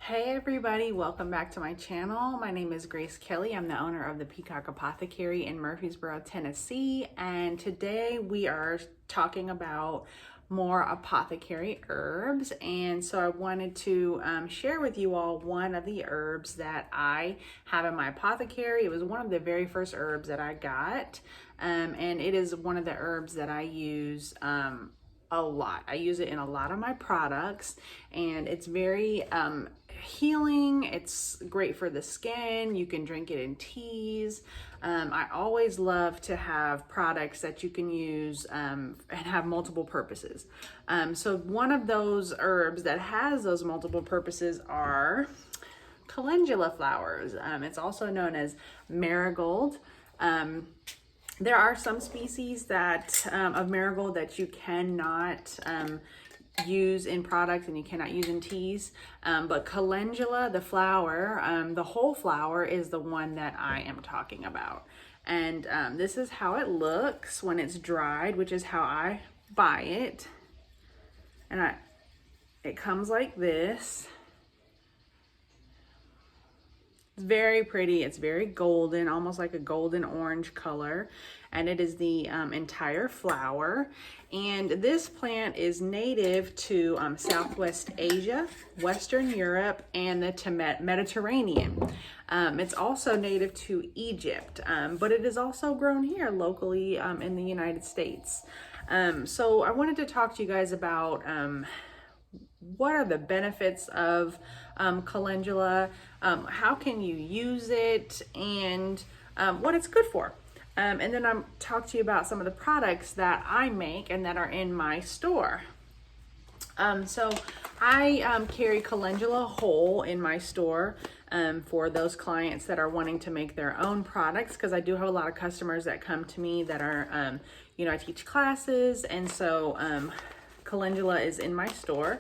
Hey everybody, welcome back to my channel. My name is Grace Kelly. I'm the owner of the Peacock Apothecary in Murfreesboro, Tennessee. And today we are talking about more apothecary herbs. And so I wanted to share with you all one of the herbs that I have in my apothecary. It was one of the very first herbs that I got. And it is one of the herbs that I use a lot. I use it in a lot of my products, and it's very healing. It's great for the skin. You can drink it in teas. I always love to have products that you can use and have multiple purposes. So one of those herbs that has those multiple purposes are Calendula flowers. It's also known as marigold. There are some species that of marigold that you cannot use in products and you cannot use in teas, but calendula, the flower, the whole flower, is the one that I am talking about. And this is how it looks when it's dried, which is how I buy it. And it comes like this. It's very pretty. It's very golden, almost like a golden orange color. And it is the entire flower. And this plant is native to Southwest Asia, Western Europe, and the Mediterranean. It's also native to Egypt, but it is also grown here locally in the United States. So I wanted to talk to you guys about what are the benefits of calendula, how can you use it, and what it's good for. And then I'll talk to you about some of the products that I make and that are in my store. So I carry calendula whole in my store for those clients that are wanting to make their own products, because I do have a lot of customers that come to me that are, I teach classes, and so calendula is in my store.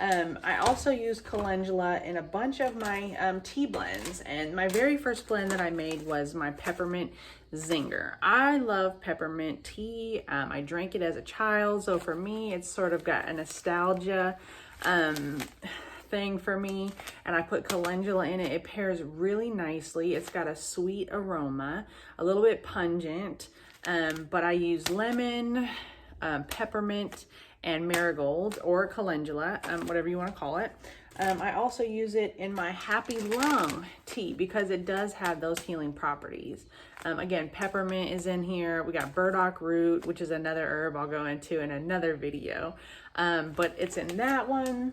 I also use calendula in a bunch of my tea blends, and my very first blend that I made was my peppermint zinger. I love peppermint tea. I drank it as a child, so for me it's sort of got a nostalgia thing for me, and I put calendula in it. It pairs really nicely. It's got a sweet aroma, a little bit pungent, but I use lemon, peppermint, and marigold, or calendula, whatever you want to call it. I also use it in my happy lung tea because it does have those healing properties. Again, peppermint is in here. We got burdock root, which is another herb I'll go into in another video, but it's in that one.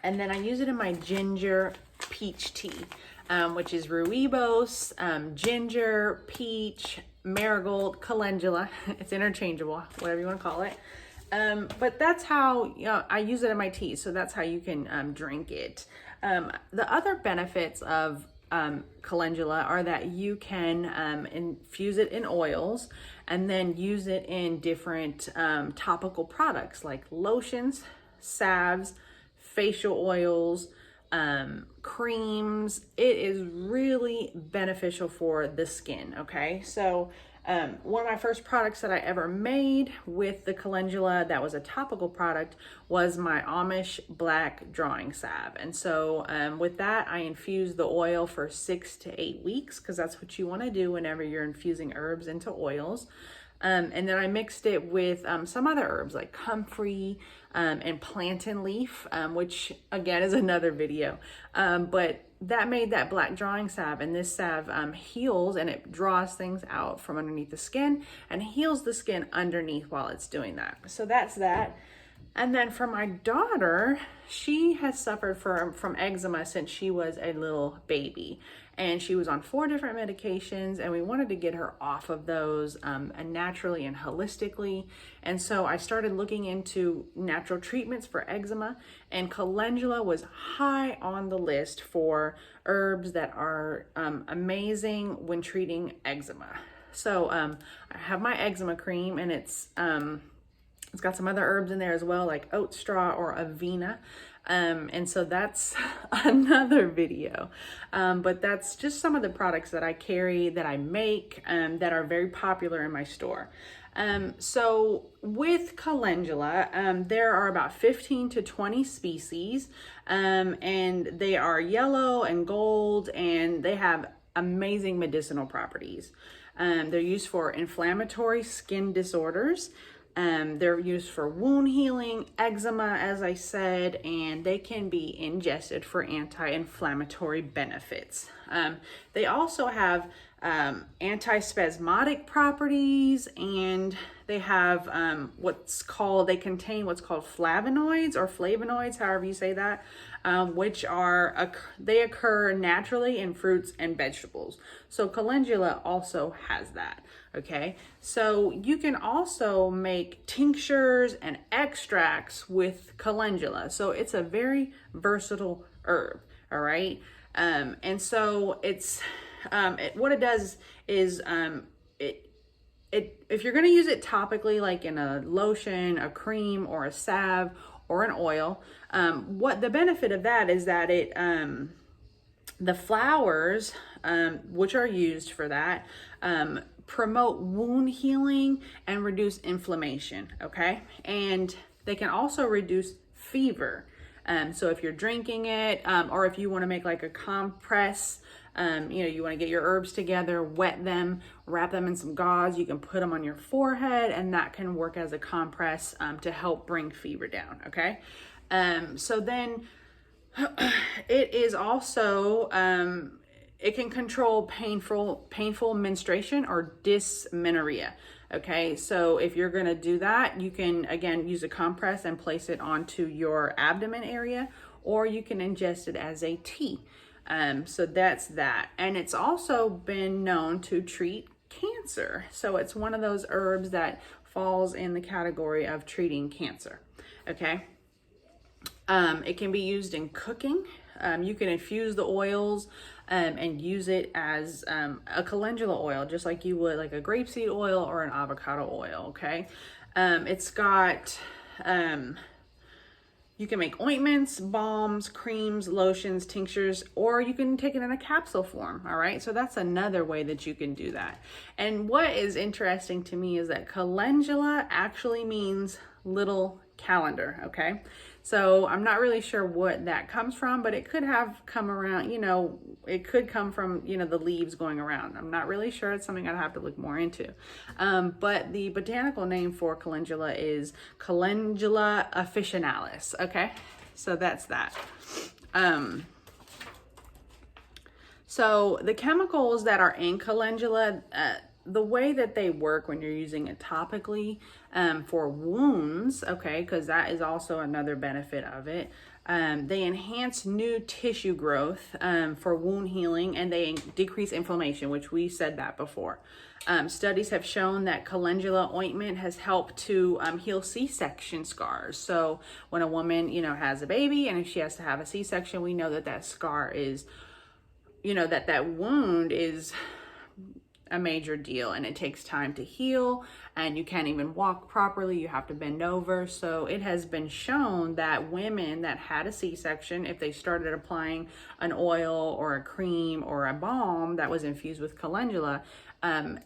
And then I use it in my ginger peach tea, which is rooibos, ginger, peach, marigold, calendula. It's interchangeable, whatever you want to call it. But that's how I use it in my tea, so that's how you can drink it. The other benefits of calendula are that you can infuse it in oils and then use it in different topical products like lotions, salves, facial oils, creams. It is really beneficial for the skin, okay? So one of my first products that I ever made with the calendula that was a topical product was my Amish black drawing salve. And so with that, I infused the oil for 6 to 8 weeks, because that's what you want to do whenever you're infusing herbs into oils. And then I mixed it with some other herbs like comfrey and plantain leaf, which again is another video. But that made that black drawing salve, and this salve heals, and it draws things out from underneath the skin and heals the skin underneath while it's doing that. So that's that. And then for my daughter, she has suffered from eczema since she was a little baby. And she was on 4 different medications, and we wanted to get her off of those naturally and holistically. And so I started looking into natural treatments for eczema, and calendula was high on the list for herbs that are amazing when treating eczema. So I have my eczema cream, and it's got some other herbs in there as well, like oat straw or avena. And so that's another video. But that's just some of the products that I carry, that I make, that are very popular in my store. So with calendula, there are about 15 to 20 species, and they are yellow and gold, and they have amazing medicinal properties. They're used for inflammatory skin disorders. They're used for wound healing, eczema, as I said, and they can be ingested for anti-inflammatory benefits. They also have antispasmodic properties, and they have they contain what's called flavonoids or flavonoids, however you say that, which they occur naturally in fruits and vegetables. So calendula also has that. Okay, so you can also make tinctures and extracts with calendula. So it's a very versatile herb. All right, and so what it does is if you're going to use it topically, like in a lotion, a cream, or a salve, or an oil, what the benefit of that is that the flowers, which are used for that, promote wound healing and reduce inflammation. Okay, and they can also reduce fever. So if you're drinking it, or if you want to make like a compress, you want to get your herbs together, wet them, wrap them in some gauze, you can put them on your forehead, and that can work as a compress to help bring fever down. Okay, so then it is also it can control painful menstruation or dysmenorrhea. Okay, so if you're going to do that, you can again use a compress and place it onto your abdomen area, or you can ingest it as a tea. So that's that. And it's also been known to treat cancer. So it's one of those herbs that falls in the category of treating cancer. Okay. It can be used in cooking. You can infuse the oils and use it as a calendula oil, just like you would like a grapeseed oil or an avocado oil. Okay. It's got, you can make ointments, balms, creams, lotions, tinctures, or you can take it in a capsule form. All right. So that's another way that you can do that. And what is interesting to me is that calendula actually means little calendar. Okay. So I'm not really sure what that comes from, but it could have come around, it could come from, the leaves going around. I'm not really sure. It's something I'd have to look more into. But the botanical name for calendula is Calendula officinalis. Okay. So that's that. So the chemicals that are in calendula, the way that they work when you're using it topically for wounds, okay, because that is also another benefit of it. They enhance new tissue growth for wound healing, and they decrease inflammation, which we said that before. Studies have shown that calendula ointment has helped to heal C-section scars. So when a woman, has a baby, and if she has to have a C-section, we know that scar is, that wound is a major deal, and it takes time to heal, and you can't even walk properly. You have to bend over. So it has been shown that women that had a C-section, if they started applying an oil or a cream or a balm that was infused with calendula,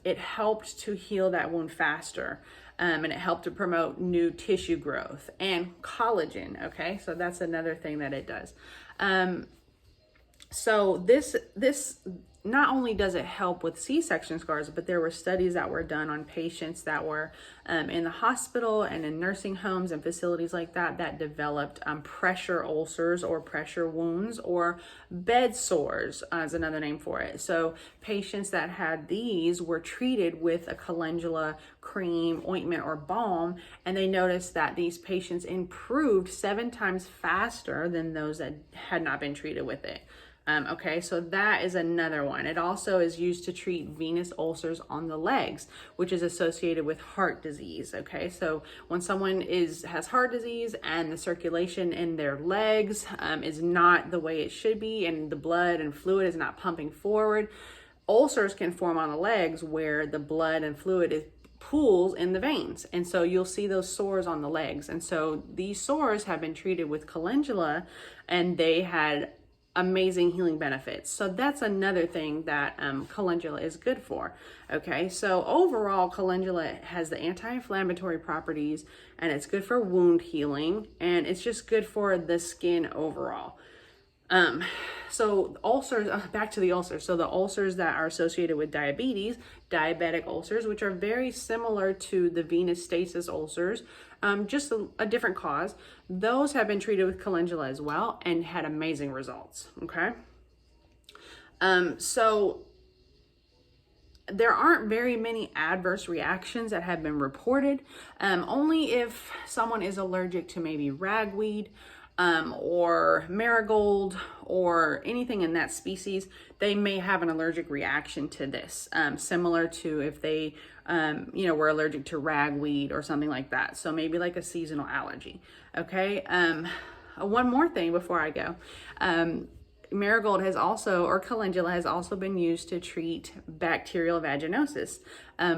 it helped to heal that wound faster. And it helped to promote new tissue growth and collagen. Okay, so that's another thing that it does. So this not only does it help with C-section scars, but there were studies that were done on patients that were in the hospital and in nursing homes and facilities like that developed pressure ulcers or pressure wounds or bed sores is another name for it. So patients that had these were treated with a calendula cream, ointment, or balm, and they noticed that these patients improved 7 times faster than those that had not been treated with it. Okay, so that is another one. It also is used to treat venous ulcers on the legs, which is associated with heart disease. Okay, so when someone has heart disease and the circulation in their legs is not the way it should be, and the blood and fluid is not pumping forward, ulcers can form on the legs where the blood and fluid pools in the veins, and so you'll see those sores on the legs. And so these sores have been treated with calendula, and they had amazing healing benefits. So that's another thing that calendula is good for. Okay, so overall calendula has the anti-inflammatory properties, and it's good for wound healing, and it's just good for the skin overall. So ulcers, back to the ulcers. So the ulcers that are associated with diabetes, diabetic ulcers, which are very similar to the venous stasis ulcers, just a different cause. Those have been treated with calendula as well and had amazing results. Okay. So there aren't very many adverse reactions that have been reported. Only if someone is allergic to maybe ragweed, or marigold or anything in that species, they may have an allergic reaction to this, similar to if they, were allergic to ragweed or something like that. So maybe like a seasonal allergy. Okay. One more thing before I go. Marigold has also, or calendula has also been used to treat bacterial vaginosis.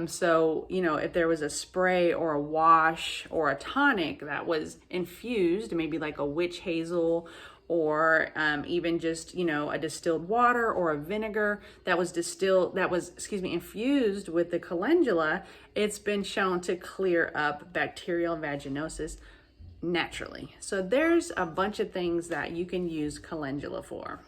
So, if there was a spray or a wash or a tonic that was infused, maybe like a witch hazel, or even just, a distilled water or a vinegar that was infused with the calendula, it's been shown to clear up bacterial vaginosis naturally. So there's a bunch of things that you can use calendula for.